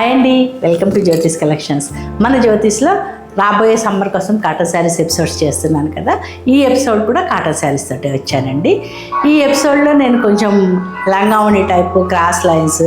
Hi అండి, welcome to Jyothish collections. మన జ్యోతిష్లో రాబోయే సమ్మర్ కోసం కాటన్ శారీస్ ఎపిసోడ్స్ చేస్తున్నాను కదా. ఈ ఎపిసోడ్ కూడా కాటన్ శారీస్ తోటే వచ్చానండి. ఈ ఎపిసోడ్లో నేను కొంచెం లంగావణి టైపు, క్రాస్ లైన్స్,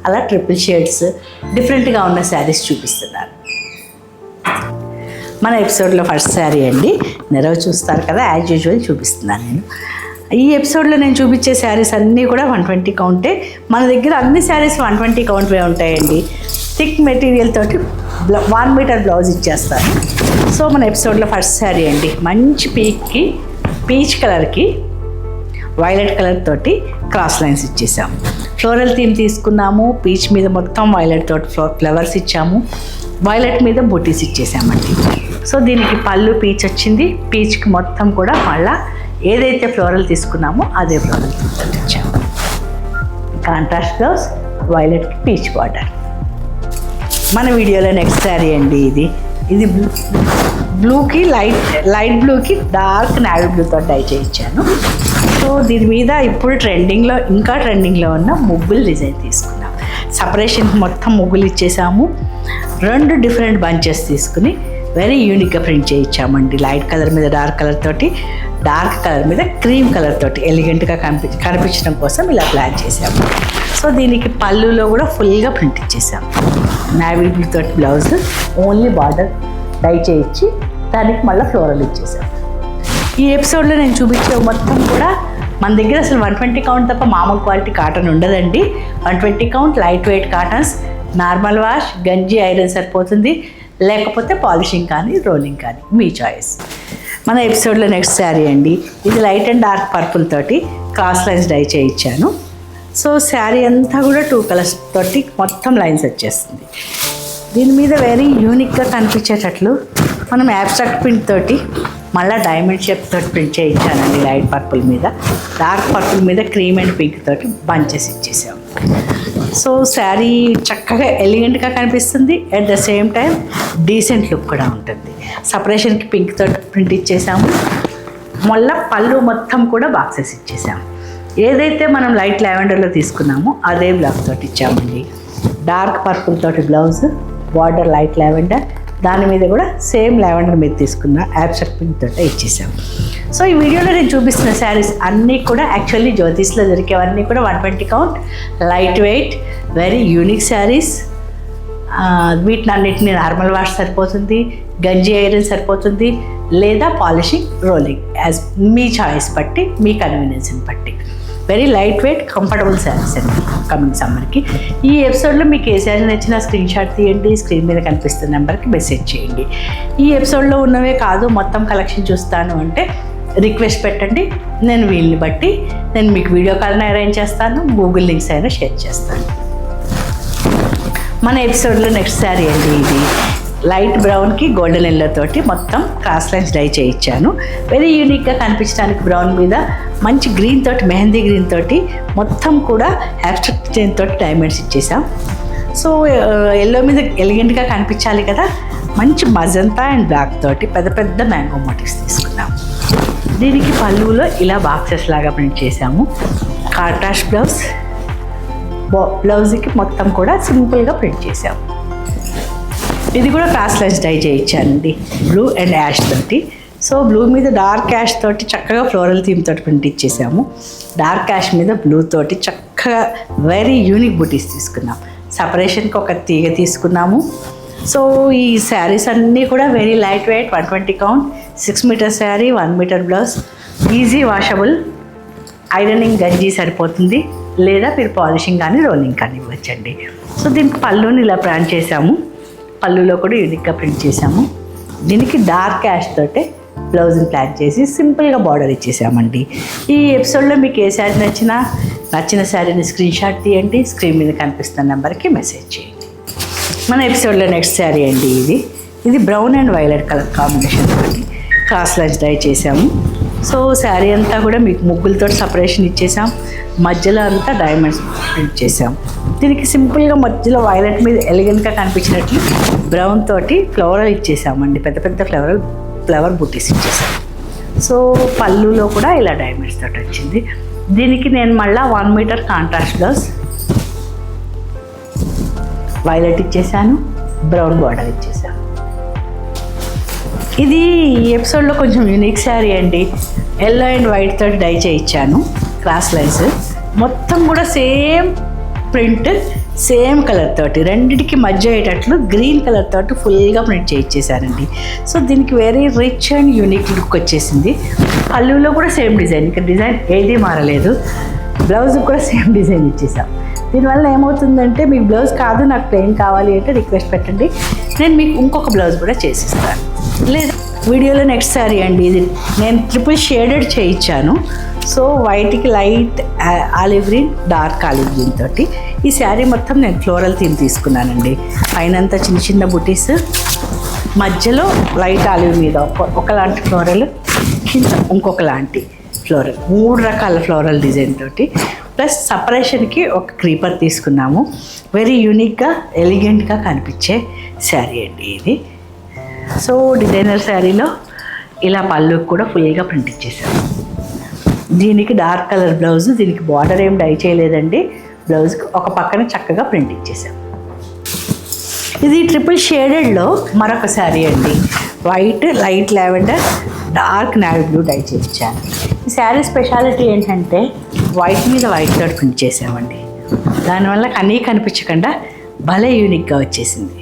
అలా ట్రిపుల్ షేడ్స్ డిఫరెంట్గా ఉన్న శారీస్ చూపిస్తున్నాను. మన ఎపిసోడ్లో ఫస్ట్ శారీ అండి, నెరవ చూస్తారు కదా, యాజ్ యూజువల్ చూపిస్తున్నాను నేను. ఈ ఎపిసోడ్లో నేను చూపించే శారీస్ అన్నీ కూడా 120 కౌంటే. మన దగ్గర అన్ని శారీస్ 120 కౌంట్వే ఉంటాయండి. థిక్ మెటీరియల్ తోటి 1 మీటర్ బ్లౌజ్ ఇచ్చేస్తారు. సో మన ఎపిసోడ్లో ఫస్ట్ శారీ అండి, మంచి పీచ్ కలర్కి వైలెట్ కలర్ తోటి క్రాస్ లైన్స్ ఇచ్చేసాము. ఫ్లోరల్ థీమ్ తీసుకున్నాము. పీచ్ మీద మొత్తం వైలెట్ తోటి ఫ్లవర్స్ ఇచ్చాము. వైలెట్ మీద బూటీస్ ఇచ్చేసామండి. సో దీనికి పళ్ళు పీచ్ వచ్చింది. పీచ్కి మొత్తం కూడా మళ్ళీ ఏదైతే ఫ్లోరల్ తీసుకున్నామో అదే ఫ్లోరల్ తోటి ఇచ్చాము. కాంట్రాస్ట్ బ్లౌజ్, వైలెట్కి పీచ్ బార్డర్. మన వీడియోలో నెక్స్ట్ శారీ అండి, ఇది బ్లూకి లైట్ బ్లూకి డార్క్ నావీ బ్లూతో డై చేయించాను. సో దీని మీద ఇప్పుడు ఇంకా ట్రెండింగ్లో ఉన్న ముగ్గులు డిజైన్ తీసుకున్నాం. సపరేషన్ మొత్తం ముగ్గులు ఇచ్చేసాము. 2 డిఫరెంట్ బంచెస్ తీసుకుని వెరీ యూనిక్గా ప్రింట్ చేయించామండి. లైట్ కలర్ మీద డార్క్ కలర్ తోటి, డార్క్ కలర్ మీద క్రీమ్ కలర్ తోటి ఎలిగెంట్గా కనిపించడం కోసం ఇలా ప్లాన్ చేసాము. సో దీనికి పళ్ళులో కూడా ఫుల్గా ప్రింట్ ఇచ్చేసాము. నావీ బ్లూ తోటి బ్లౌజ్, ఓన్లీ బార్డర్ డై చేయించి దానికి మళ్ళీ ఫ్లోరల్ ఇచ్చేసాము. ఈ ఎపిసోడ్లో నేను చూపించే మొత్తం కూడా మన దగ్గర అసలు 120 కౌంట్ తప్ప మామూలు క్వాలిటీ కాటన్ ఉండదండి. 120 count light weight cottons, normal wash, గంజి ఐరన్ సరిపోతుంది, లేకపోతే పాలిషింగ్ కానీ రోలింగ్ కానీ మీ చాయిస్. మన ఎపిసోడ్లో నెక్స్ట్ శారీ అండి, ఇది లైట్ అండ్ డార్క్ పర్పుల్ తోటి క్రాస్ లైన్స్ డై చేయించాను. సో శారీ అంతా కూడా 2 కలర్స్ తోటి మొత్తం లైన్స్ వచ్చేస్తుంది. దీని మీద వెరీ యూనిక్గా కనిపించేటట్లు మనం యాబ్స్ట్రాక్ట్ ప్రింట్ తోటి మళ్ళీ డైమండ్ షేప్ తోటి ప్రింట్ చేయించానండి. లైట్ పర్పుల్ మీద, డార్క్ పర్పుల్ మీద క్రీమ్ అండ్ పింక్ తోటి బంచెస్ ఇచ్చేసాము. సో శారీ చక్కగా ఎలిగెంట్గా కనిపిస్తుంది, at the same time decent look కూడా ఉంటుంది. సపరేషన్కి పింక్ తోటి ప్రింట్ ఇచ్చేసాము. మళ్ళీ పళ్ళు మొత్తం కూడా బాక్సెస్ ఇచ్చేసాము. ఏదైతే మనం లైట్ లావెండర్లో తీసుకున్నామో అదే బ్లౌజ్ తోటి ఇచ్చామండి. డార్క్ పర్పుల్ తోటి బ్లౌజ్, బార్డర్ లైట్ లావెండర్, దాని మీద కూడా సేమ్ లావెండర్ మీద తీసుకున్న యాబ్స్ట్రాక్ట్ పింక్ తోటి ఇచ్చేసాము. సో ఈ వీడియోలో నేను చూపిస్తున్న శారీస్ అన్నీ కూడా యాక్చువల్లీ జ్యోతిష్లో దొరికేవన్నీ కూడా 120 count light weight very unique saris. వీటిని అన్నిటిని నార్మల్ వాష్ సరిపోతుంది, గంజి ఐరన్ సరిపోతుంది, లేదా పాలిషింగ్ రోలింగ్ యాజ్ మీ చాయిస్ బట్టి, మీ కన్వీనియన్స్ని బట్టి. Very light wait comfortable saris అండి కమింగ్ సమ్మర్కి. ఈ ఎపిసోడ్లో మీకు ఏ శారీ నచ్చినా స్క్రీన్ షాట్ తీయండి, స్క్రీన్ మీద కనిపిస్తున్న నెంబర్కి మెసేజ్ చేయండి. ఈ ఎపిసోడ్లో ఉన్నవే కాదు, మొత్తం కలెక్షన్ చూస్తాను అంటే రిక్వెస్ట్ పెట్టండి. నేను వీళ్ళని బట్టి నేను మీకు వీడియో కాల్ని అరేంజ్ చేస్తాను, గూగుల్ లింక్స్ అయినా షేర్ చేస్తాను. మన ఎపిసోడ్లో నెక్స్ట్ శారీ అండి, ఇది లైట్ బ్రౌన్కి గోల్డెన్ ఎల్లో తోటి మొత్తం క్రాస్ లైన్స్ డై చేయించాను. వెరీ యూనిక్గా కనిపించడానికి బ్రౌన్ మీద మంచి గ్రీన్ తోటి, మెహందీ గ్రీన్ తోటి మొత్తం కూడా యాబ్స్ట్రాక్ట్ డిజైన్ తోటి డైమండ్స్ ఇచ్చేసాం. సో ఎల్లో మీద ఎలిగెంట్గా కనిపించాలి కదా, మంచి మజంతా అండ్ బ్లాక్ తోటి పెద్ద పెద్ద మ్యాంగో మోటివ్స్ తీసుకున్నాం. దీనికి పళ్ళులో ఇలా బాక్సెస్ లాగా ప్రింట్ చేసాము. కాంట్రాస్ట్ బ్లౌజ్కి మొత్తం కూడా సింపుల్గా ప్రింట్ చేసాము. ఇది కూడా క్రాస్ లైన్స్ డై చేయించానండి, బ్లూ అండ్ యాష్ తోటి. సో బ్లూ మీద డార్క్ యాష్ తోటి చక్కగా ఫ్లోరల్ థీమ్ తోటి ప్రింట్ ఇచ్చేసాము. డార్క్ యాష్ మీద బ్లూ తోటి చక్కగా వెరీ యూనిక్ బూటీస్ తీసుకున్నాం. సపరేషన్కి ఒక తీగ తీసుకున్నాము. సో ఈ శారీస్ అన్నీ కూడా very light weight 120 count 6 metre sari, 1 metre blouse, easy washable, ironing గంజి సరిపోతుంది, లేదా మీరు పాలిషింగ్ కానీ రోలింగ్ కానీ ఇవ్వచ్చండి. సో దీనికి పళ్ళుని ఇలా ప్లాన్ చేసాము. పళ్ళులో కూడా యూనిక్గా ప్రింట్ చేసాము. దీనికి డార్క్ యాష్ తోటే బ్లౌజ్ని ప్లాన్ చేసి సింపుల్గా బార్డర్ ఇచ్చేసామండి. ఈ ఎపిసోడ్లో మీకు ఏ శారీ నచ్చిన శారీని స్క్రీన్ షాట్ తీయండి, స్క్రీన్ మీద కనిపిస్తున్న నెంబర్కి మెసేజ్ చేయండి. మన ఎపిసోడ్లో నెక్స్ట్ శారీ అండి, ఇది brown and violet colour combination తోటి క్రాస్ లైన్స్ డై చేసాము. సో శారీ అంతా కూడా మీకు ముగ్గులతో సపరేషన్ ఇచ్చేసాం. మధ్యలో అంతా డైమండ్స్ ప్రింట్ చేసాం. దీనికి సింపుల్గా మధ్యలో వైలెట్ మీద ఎలిగెంట్గా కనిపించినట్లు బ్రౌన్ తోటి ఫ్లవర్ ఇచ్చేసామండి. పెద్ద పెద్ద ఫ్లవర్ బూటీస్ ఇచ్చేసాం. సో పళ్ళులో కూడా ఇలా డైమండ్స్ తోటి వచ్చింది. దీనికి నేను మళ్ళీ 1 మీటర్ కాంట్రాస్ట్ బ్లౌజ్, వైలెట్ ఇచ్చేసాను, బ్రౌన్ బార్డర్ ఇచ్చేసాను. ఇది ఈ ఎపిసోడ్లో కొంచెం యూనిక్ శారీ అండి. ఎల్లో అండ్ వైట్ తోటి డై చేయించాను, క్రాస్ లైన్స్ మొత్తం కూడా సేమ్ ప్రింట్, సేమ్ కలర్ తోటి రెండిటికి మధ్య అయ్యేటట్లు గ్రీన్ కలర్ తోటి ఫుల్గా ప్రింట్ చేయించేసానండి. సో దీనికి very rich and unique look వచ్చేసింది. పళ్ళులో కూడా సేమ్ డిజైన్, ఇక్కడ డిజైన్ ఏదీ మారలేదు. బ్లౌజ్ కూడా సేమ్ డిజైన్ ఇచ్చేసాం. దీనివల్ల ఏమవుతుందంటే మీకు బ్లౌజ్ కాదు నాకు ప్లెయిన్ కావాలి అంటే రిక్వెస్ట్ పెట్టండి, నేను మీకు ఇంకొక బ్లౌజ్ కూడా చేసిస్తాను. లేదా వీడియోలో నెక్స్ట్ శారీ అండి, ఇది నేను ట్రిపుల్ షేడెడ్ చేయించాను. సో వైట్కి light olive green, dark olive green తోటి ఈ శారీ మొత్తం నేను ఫ్లోరల్ థీమ్ తీసుకున్నానండి. పైనంతా చిన్న చిన్న బుటీస్, మధ్యలో లైట్ ఆలివ్ మీద ఒకలాంటి ఫ్లోరల్, కింద ఇంకొకలాంటి ఫ్లోరల్, 3 రకాల ఫ్లోరల్ డిజైన్ తోటి ప్లస్ సపరేషన్కి ఒక క్రీపర్ తీసుకున్నాము. వెరీ యూనిక్గా ఎలిగెంట్గా కనిపించే శారీ అండి ఇది. సో డిజైనర్ శారీలో ఇలా పళ్ళు కూడా ఫుల్గా ప్రింట్ ఇచ్చేసాను. దీనికి డార్క్ కలర్ బ్లౌజ్, దీనికి బార్డర్ ఏం డై చేయలేదండి. బ్లౌజ్కి ఒక పక్కన చక్కగా ప్రింట్ ఇచ్చేసాం. ఇది ట్రిపుల్ షేడెడ్లో మరొక శారీ అండి. White, light lavender, dark navy blue dye చేయించాను. ఈ శారీ స్పెషాలిటీ ఏంటంటే వైట్ మీద వైట్ తోటి ప్రింట్ చేసామండి. దానివల్ల కనిపించకుండా భలే యూనిక్గా వచ్చేసింది.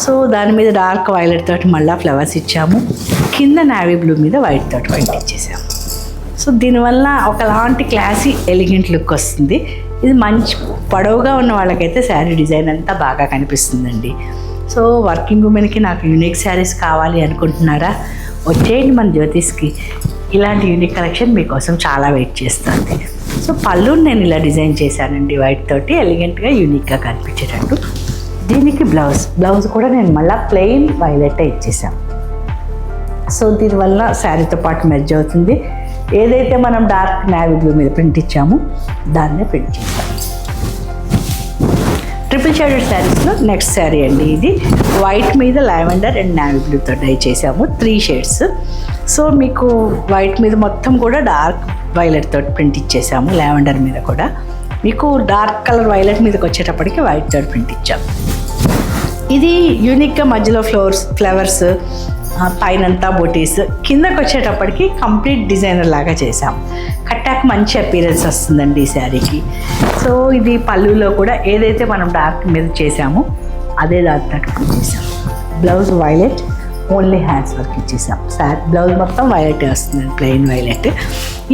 సో దాని మీద డార్క్ వైలెట్ తోటి మళ్ళీ ఫ్లవర్స్ ఇచ్చాము, కింద నావీ బ్లూ మీద వైట్ తోటి ప్రింట్ ఇచ్చేసాము. సో దీనివల్ల ఒకలాంటి క్లాసీ ఎలిగెంట్ లుక్ వస్తుంది. ఇది మంచి పొడవుగా ఉన్న వాళ్ళకైతే శారీ డిజైన్ అంతా బాగా కనిపిస్తుందండి. సో వర్కింగ్ ఉమెన్కి నాకు యూనిక్ శారీస్ కావాలి అనుకుంటున్నారా, వచ్చేయండి మన జ్యోతిష్కి. ఇలాంటి యూనిక్ కలెక్షన్ మీకోసం చాలా వెయిట్ చేస్తుంది. సో పళ్ళుని నేను ఇలా డిజైన్ చేశానండి, వైట్ తోటి ఎలిగెంట్గా యూనిక్గా కనిపించేటట్టు. దీనికి బ్లౌజ్ కూడా నేను మళ్ళీ ప్లెయిన్ వైలెట్ ఇచ్చేసాను. సో దీనివల్ల శారీతో పాటు మెర్జ్ అవుతుంది. ఏదైతే మనం డార్క్ నావీ బ్లూ మీద ప్రింట్ ఇచ్చామో దాన్నే ప్రింట్ చేసాం. ట్రిపుల్ షేడెడ్ శారీస్లో నెక్స్ట్ శారీ అండి. ఇది వైట్ మీద లావెండర్ అండ్ నావీ బ్లూతో డై చేసాము, 3 షేడ్స్. సో మీకు వైట్ మీద మొత్తం కూడా డార్క్ వైలెట్ తోటి ప్రింట్ ఇచ్చేసాము, లావెండర్ మీద కూడా మీకు డార్క్ కలర్ వైలెట్ మీదకి వచ్చేటప్పటికి వైట్ తోటి ప్రింట్ ఇచ్చాము. ఇది యూనిక్గా మధ్యలో ఫ్లవర్స్, పైనంతా బొటీస్, కిందకి వచ్చేటప్పటికి కంప్లీట్ డిజైనర్ లాగా చేసాం. కట్టాక మంచి అపీరెన్స్ వస్తుందండి ఈ శారీకి. సో ఇది పళ్ళులో కూడా ఏదైతే మనం డార్క్ మీద చేసామో అదే దాంట్లో చేసాం. Blouse violet, only hands work ఇచ్చేసాం. బ్లౌజ్ మొత్తం వైలెట్ వస్తుందండి, ప్లెయిన్ వైలెట్.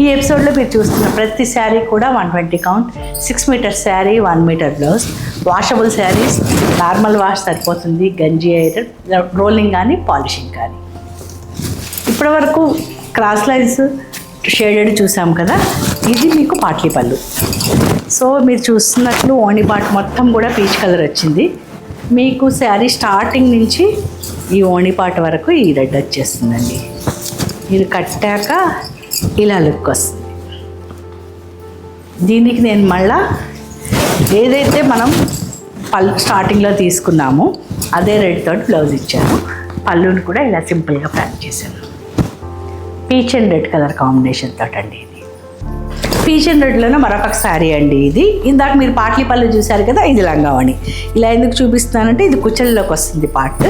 ఈ ఎపిసోడ్లో మీరు చూస్తున్న ప్రతి శారీ కూడా 120 count, 6 metre sari, 1 metre blouse. Washable saris, normal wash సరిపోతుంది, గంజి ఐరన్, రోలింగ్ కానీ పాలిషింగ్ కానీ. ఇప్పటివరకు క్రాస్ లైన్స్ షేడెడ్ చూసాం కదా, ఇది మీకు పాట్లీ పళ్ళు. సో మీరు చూస్తున్నట్లు ఓణి పాట్ మొత్తం కూడా పీచ్ కలర్ వచ్చింది. మీకు శారీ స్టార్టింగ్ నుంచి ఈ ఓణి పాట వరకు ఈ రెడ్ వచ్చేస్తుందండి. మీరు కట్టాక ఇలా లుక్ వస్తుంది. దీనికి నేను మళ్ళా ఏదైతే మనం స్టార్టింగ్లో తీసుకున్నామో అదే రెడ్ తోటి బ్లౌజ్ ఇచ్చాను. పళ్ళుని కూడా ఇలా సింపుల్గా ప్యాక్ చేశాను. Peach and red colour combination తోటి అండి ఇది. పీచ్ అండ్ రెడ్లోనే మరొక శారీ అండి ఇది. ఇందాక మీరు పాట్లీ పళ్ళు చూశారు కదా, ఇది లంగావణి. ఇలా ఎందుకు చూపిస్తున్నానంటే ఇది కుచ్చెలలోకి వస్తుంది పార్ట్.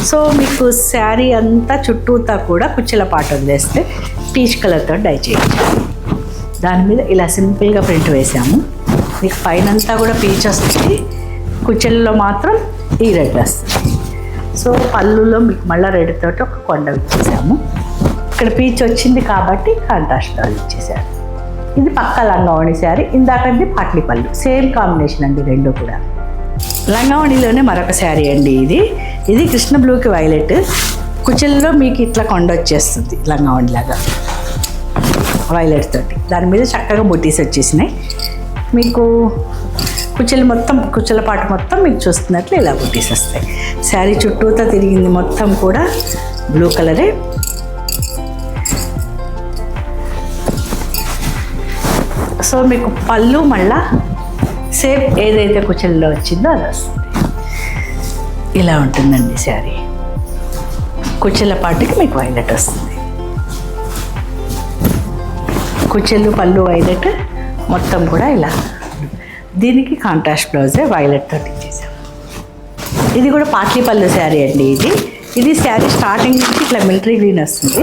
సో మీకు శారీ అంతా చుట్టూతా కూడా కుచ్చెల పార్ట్ వదిలేస్తే పీచ్ కలర్తో డై చేయించాము. దాని మీద ఇలా సింపుల్గా ప్రింట్ వేసాము. మీకు పైనంతా కూడా పీచ్ వస్తుంది, కుచ్చెలలో మాత్రం ఈ రెడ్ వస్తుంది. సో పళ్ళులో మీకు మళ్ళీ రెడ్ తోటి ఒక కొండ ఇచ్చేసాము. ఇక్కడ పీచ్ వచ్చింది కాబట్టి కాంట్రాస్ట్ బ్లౌజ్ ఇచ్చేసారు. ఇది పక్కా లంగావణి శారీ. ఇందాకంటే పాట్లీ పళ్ళు, సేమ్ కాంబినేషన్ అండి రెండు కూడా. లంగావణిలోనే మరొక శారీ అండి ఇది. ఇది కృష్ణ బ్లూకి వైలెట్, కుచ్చెల్లో మీకు ఇట్లా కొండ వచ్చేస్తుంది లంగావణిలాగా వైలెట్ తోటి. దాని మీద చక్కగా బుటీస్ వచ్చేసినాయి. మీకు కుచ్చెలు మొత్తం, కుచ్చెల పాటు మొత్తం మీకు చూస్తున్నట్లు ఇలా బుటీస్ వస్తాయి. శారీ చుట్టూతా తిరిగింది మొత్తం కూడా బ్లూ కలరే. సో మీకు పళ్ళు మళ్ళా సేమ్ ఏదైతే కుచ్చెల్లో వచ్చిందో అది వస్తుంది. ఇలా ఉంటుందండి శారీ. కుచ్చెల పాటుకి మీకు వైలెట్ వస్తుంది. కుచ్చెలు, పళ్ళు వైలెట్ మొత్తం కూడా ఇలా. దీనికి కాంట్రాస్ట్ బ్లౌజే వైలెట్ తోటి ఇచ్చేసాం. ఇది కూడా పాట్లీ పళ్ళు శారీ అండి. ఇది శారీ స్టార్టింగ్ నుంచి ఇట్లా మిలిటరీ గ్రీన్ వస్తుంది.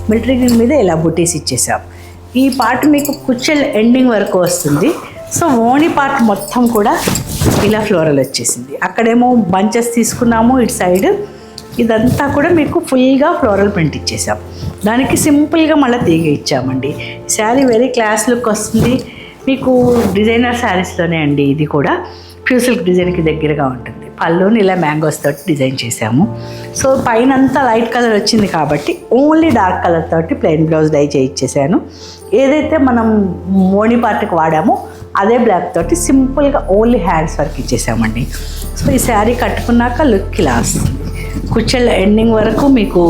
మిలిటరీ గ్రీన్ మీద ఇలా బుటీస్ ఇచ్చేసాం. ఈ పార్ట్ మీకు కుచ్చెల ఎండింగ్ వరకు వస్తుంది. సో ఓణి పార్ట్ మొత్తం కూడా ఇలా ఫ్లోరల్ వచ్చేసింది. అక్కడేమో బంచెస్ తీసుకున్నాము ఇటు సైడ్. ఇదంతా కూడా మీకు ఫుల్గా ఫ్లోరల్ ప్రింట్ ఇచ్చేసాం. దానికి సింపుల్గా మళ్ళీ తీగ ఇచ్చామండి. శారీ వెరీ క్లాస్ లుక్ వస్తుంది మీకు. డిజైనర్ శారీస్లోనే అండి. ఇది కూడా ప్యూర్ సిల్క్ డిజైన్కి దగ్గరగా ఉంటుంది. పళ్ళుని ఇలా మ్యాంగోస్ తోటి డిజైన్ చేసాము. సో పైన అంతా లైట్ కలర్ వచ్చింది కాబట్టి ఓన్లీ డార్క్ కలర్ తోటి ప్లెయిన్ బ్లౌజ్ డై చేయించేసాను. ఏదైతే మనం ఓణి పార్ట్కి వాడామో అదే బ్లాక్ తోటి సింపుల్గా ఓన్లీ హ్యాండ్స్ వర్క్ ఇచ్చేసామండి. సో ఈ శారీ కట్టుకున్నాక లుక్ ఇలా వస్తుంది. కుచ్చెళ్ళ ఎండింగ్ వరకు మీకు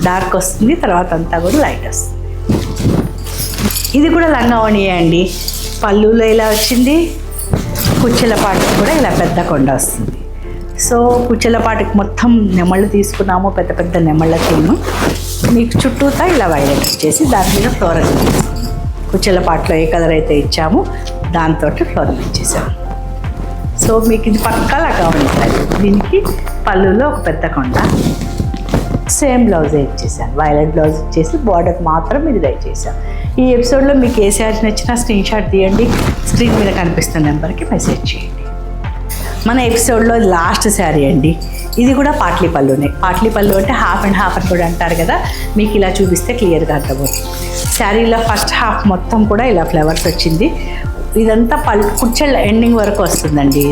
డార్క్ వస్తుంది, తర్వాత అంతా కూడా లైట్ వస్తుంది. ఇది కూడా లంగా ఓణియే అండి. పళ్ళులో ఇలా వచ్చింది, కుచ్చెల పాటికి కూడా ఇలా పెద్ద కొండ వస్తుంది. సో కుచ్చెల పాటికి మొత్తం నెమళ్ళు తీసుకున్నాము, పెద్ద పెద్ద నెమళ్ళ తీను. మీకు చుట్టూతా ఇలా వైలెట్ ఇచ్చేసి దాని మీద ఫ్లోరల్ ఇచ్చేసాము. కుచ్చెల పాటలో ఏ కలర్ అయితే ఇచ్చామో దాంతో ఫ్లోరల్ ఇచ్చేసాము. సో మీకు ఇది పక్కా లాగా ఉంటుంది. దీనికి పళ్ళులో ఒక పెద్ద కొండ, సేమ్ బ్లౌజే ఇచ్చేసాను. వైలెట్ బ్లౌజ్ ఇచ్చేసి బార్డర్ మాత్రం ఇది డై చేశాను. ఈ ఎపిసోడ్లో మీకు ఏ శారీ నచ్చినా స్క్రీన్ షాట్ తీయండి, స్క్రీన్ మీద కనిపిస్తున్న నెంబర్కి మెసేజ్ చేయండి. మన ఎపిసోడ్లో లాస్ట్ శారీ అండి. ఇది కూడా పాట్లీ పళ్ళునే. పాట్లీ పళ్ళు అంటే హాఫ్ అండ్ హాఫ్ అని కూడా అంటారు కదా. మీకు ఇలా చూపిస్తే క్లియర్గా అర్థమవుతుంది. శారీలో ఫస్ట్ హాఫ్ మొత్తం కూడా ఇలా ఫ్లవర్స్ వచ్చింది. ఇదంతా కుచ్చెళ్ళ ఎండింగ్ వరకు వస్తుందండి.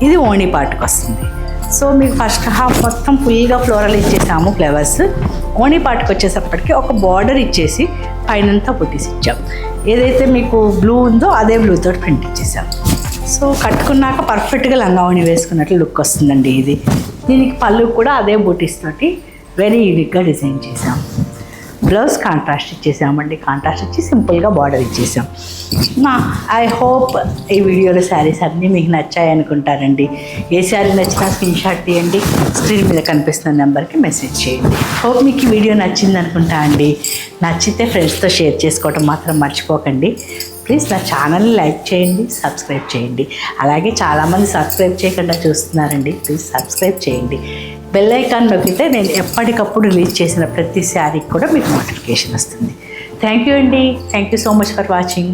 ఇది ఓణి పార్ట్కి వస్తుంది. సో మీకు ఫస్ట్ హాఫ్ మొత్తం ఫుల్గా ఫ్లోరల్ ఇచ్చేసాము ఫ్లవర్స్. ఓణి పార్ట్కి వచ్చేసప్పటికి ఒక బార్డర్ ఇచ్చేసి పైనంతా బుటీస్ ఇచ్చాం. ఏదైతే మీకు బ్లూ ఉందో అదే బ్లూ తోటి ప్రింట్ ఇచ్చేసాం. సో కట్టుకున్నాక పర్ఫెక్ట్గా లంగా ఓణి వేసుకున్నట్లు లుక్ వస్తుందండి. దీనికి పళ్ళు కూడా అదే బూటీస్ తోటి వెరీ యూనిక్గా డిజైన్ చేసాం. Blouse contrast ఇచ్చేసామండి. కాంట్రాస్ట్ ఇచ్చి సింపుల్గా బార్డర్ ఇచ్చేసాం. ఐ హోప్ ఈ వీడియోలో శారీస్ అన్నీ మీకు నచ్చాయి అనుకుంటారండి. ఏ శారీ నచ్చినా స్క్రీన్ షాట్ తీయండి, స్క్రీన్ మీద కనిపిస్తున్న నెంబర్కి మెసేజ్ చేయండి. హోప్ మీకు ఈ వీడియో నచ్చింది అనుకుంటా అండి. నచ్చితే ఫ్రెండ్స్తో షేర్ చేసుకోవడం మాత్రం మర్చిపోకండి. ప్లీజ్ నా ఛానల్ని లైక్ చేయండి, సబ్స్క్రైబ్ చేయండి. అలాగే చాలామంది సబ్స్క్రైబ్ చేయకుండా చూస్తున్నారండి. ప్లీజ్ సబ్స్క్రైబ్ చేయండి. బెల్ ఐకాన్ నొక్కితే నేను ఎప్పటికప్పుడు రిలీజ్ చేసిన ప్రతి శారీకి కూడా మీకు నోటిఫికేషన్ వస్తుంది. థ్యాంక్ యూ అండి. Thank you so much for watching.